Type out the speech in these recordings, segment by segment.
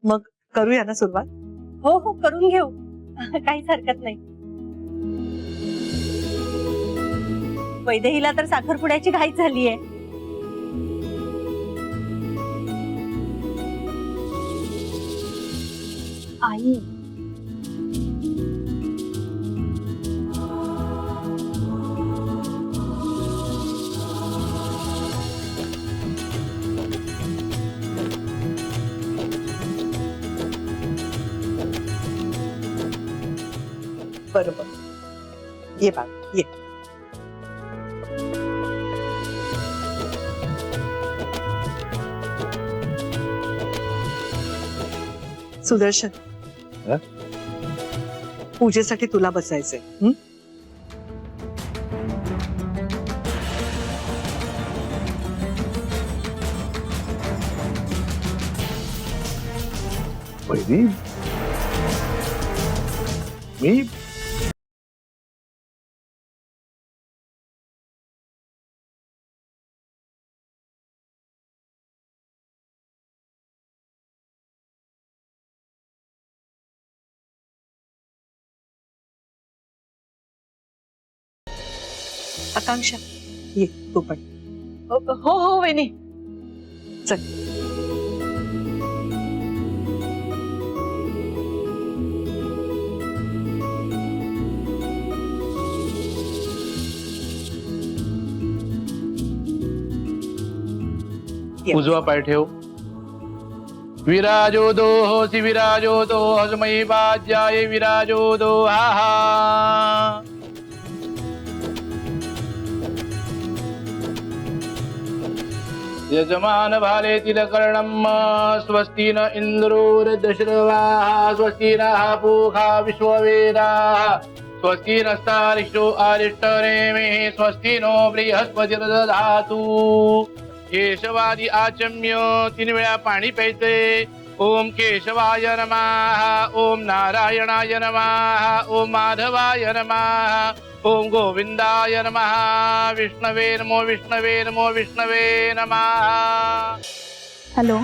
मग करूया ना सुरुवात? हो हो करून घेऊ काहीच हरकत नाही. वैदेहीला तर साखरपुड्याची घाई झालीये. आई बरोबर. ये बाळ ये. सुदर्शन, हं? पूजेसाठी तुला बसायचंय. हं? वैदी मी आकांक्षा ये तू पण. हो हो वहिनी. चल. ये. उजवा पाय ठेव. विराजो दोहोसि विराजो दोहसमयी वाज्याय विराजो दोहा. यजमान भाले तिलकर्णम स्वस्ति न इंद्रो वृद्धश्रवाः स्वस्ति नः पूषा विश्ववेदाः स्वस्ति नस्तारिष्टो अरिष्टनेमिः स्वस्ति नो बृहस्पतिर्दधातु. केशवादी आचम्य 3 वेळा पाणी प्यायचे. ओम केशवाय नमः, ओम नारायणाय नमः, ओम माधवाय नमः, ओम गोविंदाय नमः, विष्णवे नमो विष्णवे नमो विष्णवे नमः. हॅलो.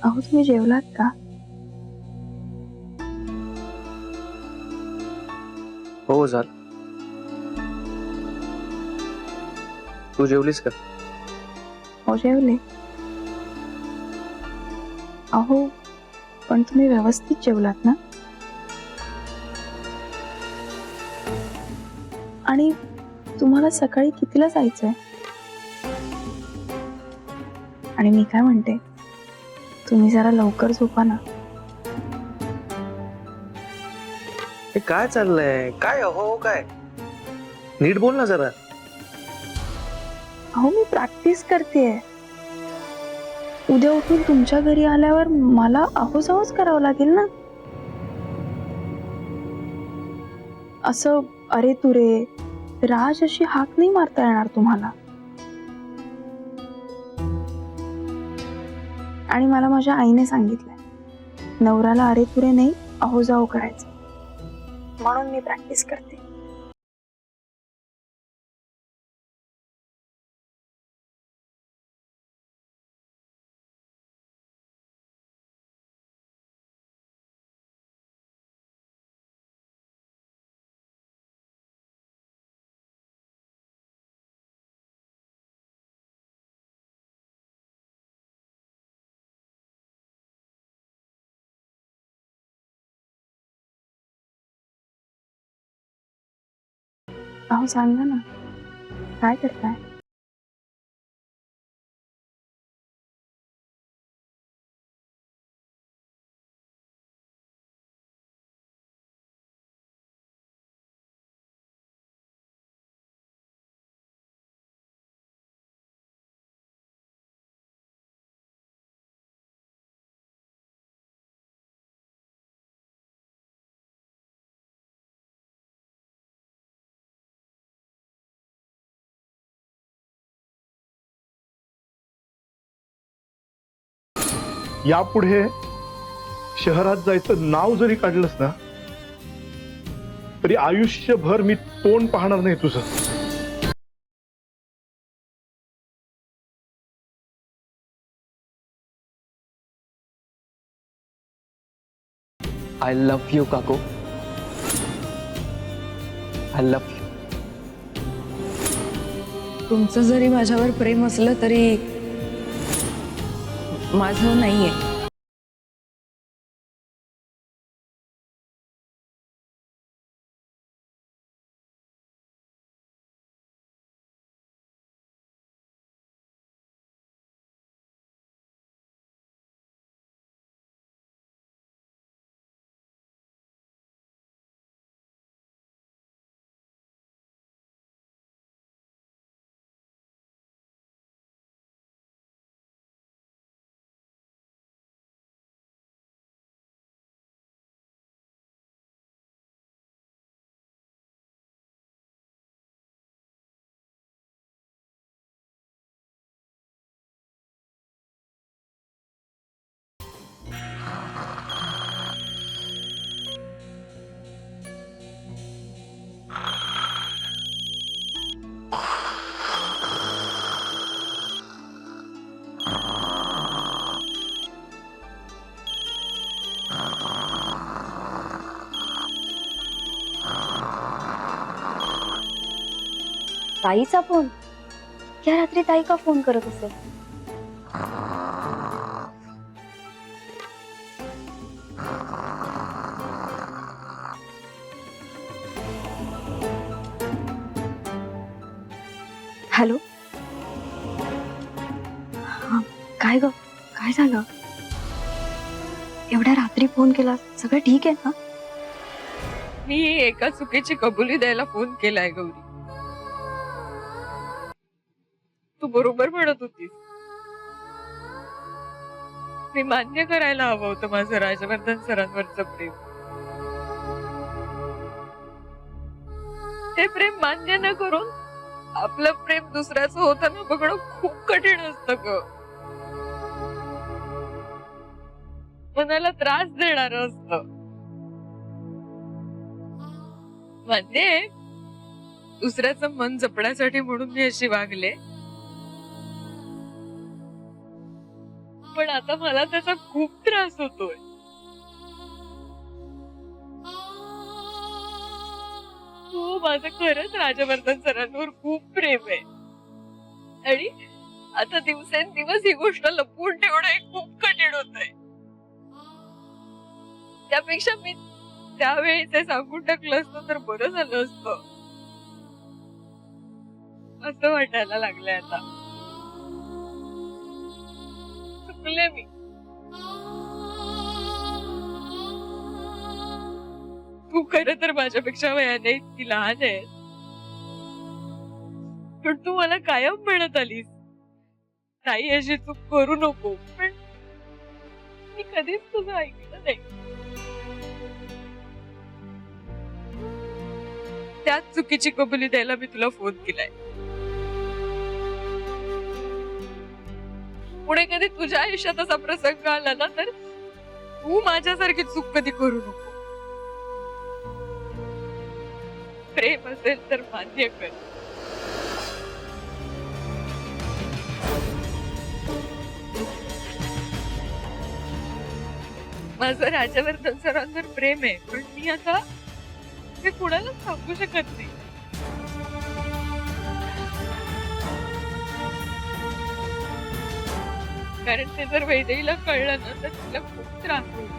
अहो तुम्ही जेवलात का? हो झालं. तू जेवलीस का? हो जेवले. अहो पण तुम्ही व्यवस्थित जेवलात ना? आणि तुम्हाला सकाळी कितीला जायचंय? आणि मी काय म्हणते, तुम्ही जरा लवकर झोपा ना. हे काय चाललंय? काय अहो काय? नीट बोल ना जरा. अहो मी प्रॅक्टिस करतेय. उद्या उठून तुमच्या घरी आल्यावर मला अहोजावच करावं लागेल ना. असं अरे तुरे राज अशी हाक नाही मारता येणार तुम्हाला. आणि मला माझ्या आईने सांगितलंय नवऱ्याला अरे तुरे नाही अहोजाव करायचं. म्हणून मी प्रॅक्टिस करते. अहो सांगा ना काय करताय? यापुढे शहरात जायचं नाव जरी काढलंस ना तरी आयुष्यभर मी तोंड पाहणार नाही तुझं. आय लव्ह यू काकू. I love you. तुमचं जरी माझ्यावर प्रेम असलं तरी माझं नाहीये. ताईचा फोन? या रात्री ताई का फोन करत असेल? हॅलो. हा, काय ग, काय झालं? एवढ्या रात्री फोन केला, सगळं ठीक आहे ना? मी एका चुकीची कबुली द्यायला फोन केलाय गौरी. तू बरोबर म्हणत होतीस. मी मान्य करायला हवं होतं माझं राजवर्धन सरांवरचं प्रेम. ते प्रेम मान्य न करून आपलं प्रेम दुसऱ्याचं होताना बघणं खूप कठीण असतं ग. मनाला त्रास देणार असतं. म्हणजे दुसऱ्याचं मन जपण्यासाठी म्हणून मी अशी वागले, पण आता मला त्याचा खूप त्रास होतोय. हो, माझं खरंच राजवर्धन सरांवर खूप प्रेम आहे. आणि आता दिवसेंदिवस ही गोष्ट लपवून ठेवणं हे खूप कठीण होतंय. त्यापेक्षा मी त्यावेळी ते सांगून टाकलं असतं तर बरं झालं असतं असं वाटायला लागलंय आता. चुकले मी. तू खरं तर माझ्यापेक्षा वयाने इतकी लहान आहे, पण तू मला कायम म्हणत आलीस ताई अशी चूक करू नको, पण मी कधीच तुझं ऐकलं नाही. त्याच चुकीची कबुली द्यायला मी तुला फोन केलाय. पुढे कधी तुझ्या आयुष्यात असा प्रसंग आला ना तर तू माझ्यासारखी चूक कधी करू नको. प्रेम असेल तर मान्य कर. माझं राजवर्धन सरांवर प्रेम आहे, पण मी आता हे कुणाला सांगू शकत नाही. कारण ते जर वैदेहीला कळलं ना तर तिला खूप त्रास होईल.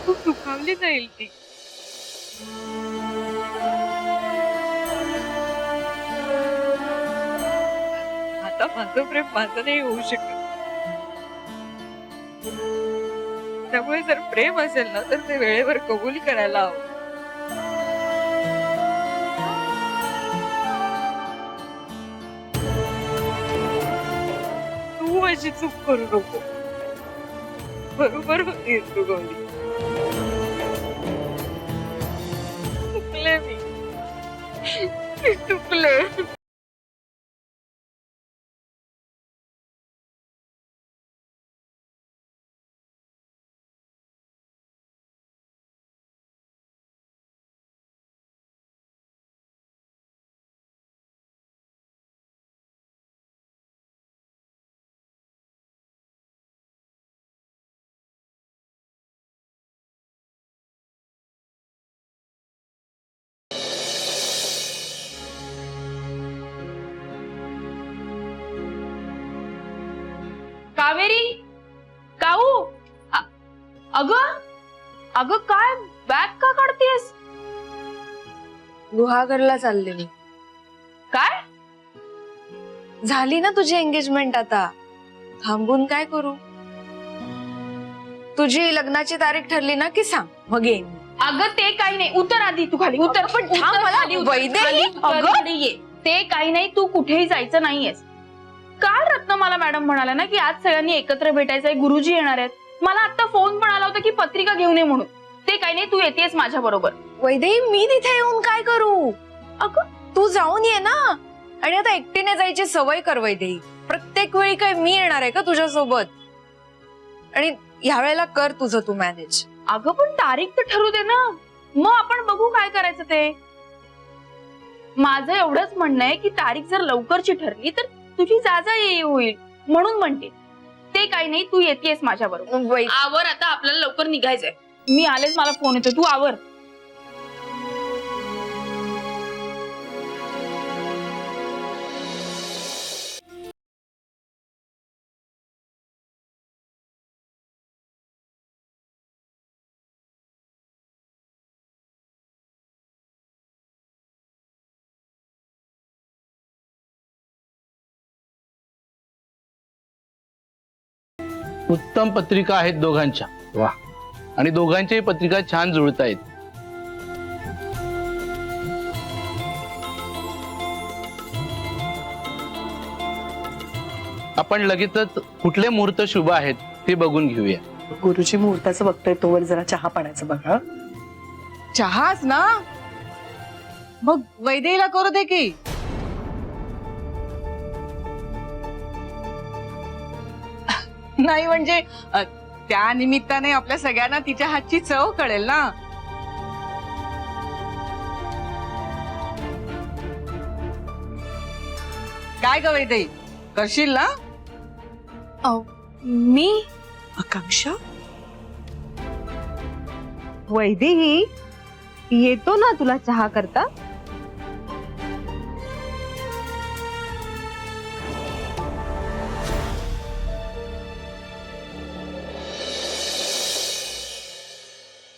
खूप दुखावली जाईल ती. आता माझं प्रेम माझं नाही होऊ शकत. त्यामुळे जर प्रेम असेल ना तर ते वेळेवर कबूल करायला हवं. तू अशी चूक करू नको. बरोबर होतीस तू गौरी. चुकले मी चुकले. कावेरी, काऊ, अगं अगं काय बॅग का काढतेस? गुहागरला चालले मी. काय झाली ना तुझी एंगेजमेंट, आता थांबून काय करू? तुझी लग्नाची तारीख ठरली ना की सांग, मग येईन. अगं ते काही नाही, उतर आधी तू खाली उतर. पण थांब, उतर मला खाली, उतर. वैदेही, खाली उतर, अगं. खाली ये. ते काही नाही, तू कुठेही जायचं नाहीयेस. काल रत्न मला मॅडम म्हणाल्या ना की आज सगळ्यांनी एकत्र भेटायचंय, गुरुजी येणार आहेत. मला आता फोन पण आला होता की पत्रिका घेऊन ये म्हणून. ते काही नाही, तू येतेस माझ्या बरोबर. वैदेही, मी तिथे येऊन काय करू? अगं तू जाऊन ये ना. आणि आता एकटीने जायची सवय कर वैदेही. प्रत्येक वेळी काय मी येणार आहे का तुझ्या सोबत? आणि ह्या वेळेला कर तुझं तू मॅनेज. अगं पण तारीख तर ठरू दे ना, मग आपण बघू काय करायचं ते. माझं एवढंच म्हणणं आहे की तारीख जर लवकरची ठरली तर तुझी जाजा येई होईल म्हणून म्हणते. ते काही नाही, तू येतेस माझ्या बरोबर. आवर आता, आपल्याला लवकर निघायचंय. मी आलेच, मला फोन येतो, तू आवर. उत्तम पत्रिका आहेत दोघांच्या. वा. आणि दोघांच्याही पत्रिका छान जुळत आहेत. आपण लगेचच कुठले मुहूर्त शुभ आहेत ते बघून घेऊया. गुरुजी मुहूर्ताचं बघतोय तोवर जरा चहा पाण्याचं बघा. चहाच ना, मग वैदेहीला करू दे की. नाही म्हणजे त्या निमित्ताने आपल्या सगळ्यांना तिच्या हातची चव कळेल ना. काय ग वैदेही, करशील ना? मी आकांक्षा, वैदेही, येतो ना तुला चहा करता.